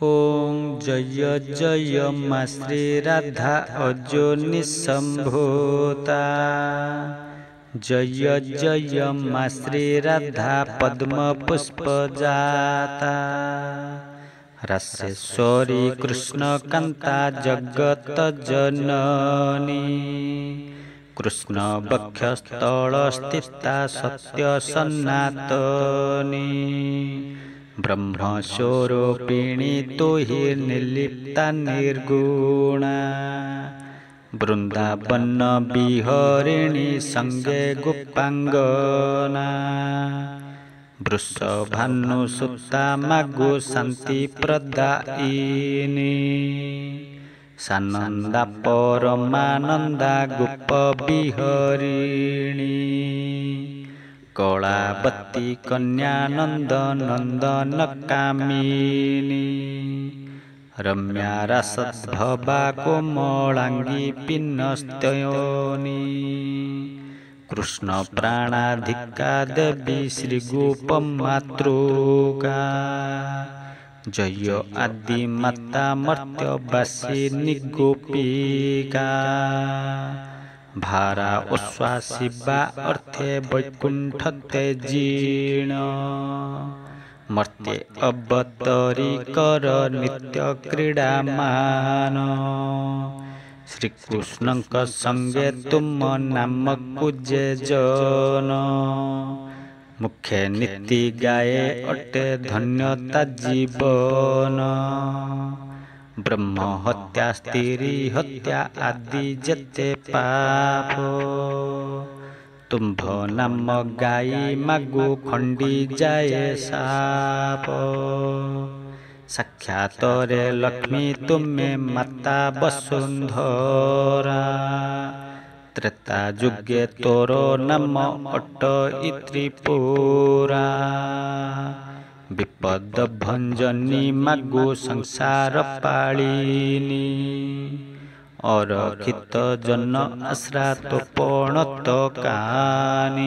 ओम जय जय मा श्री राधा अजोनि संभूता। जय जय मा श्री राधा पद्म पुष्प जाता। रासेश्वरी कृष्ण कांता जगत जननी। कृष्ण वक्षस्थल स्थिता सत्य सनातनी। ब्रह्मस्वरूपिणी तो ही निर्लिप्ता निर्गुणा। वृंदावन विहरिणी संगे गोपांगना। वृषभानुसुता मागो शांति प्रदायिनी। सानंदा परमानंदा गोप विहरिणी। कलावती कन्यानंद नंदन कामिनी। रम्या रासद्भवा कोमलांगी पिनस्तयोनी। कृष्ण प्राणाधिका देवी श्री गोप मातृका। जय आदि माता मर्त्यवासिनी गोपिका। भारा उश्वासिबा अर्थे वैकुंठ तेजीण। मर्त्य अवतरी कर नित्य क्रीडामान। श्रीकृष्ण संगे तुम नाम पूजे जन। मुखे नीति गाए अटे धन्यता जीवन। ब्रह्म हत्या स्त्री हत्या आदि जेते पाप। तुम्भ नाम गाई मागु खंडी जाए साप। साक्षातरे लक्ष्मी तुम्हें माता वसुंधरा। त्रेता जुगे तोरो नाम अट त्रिपुरा। विपद भंजनी मागु संसार पालिनी। अरखित जन आश्रा तो पणत कानी।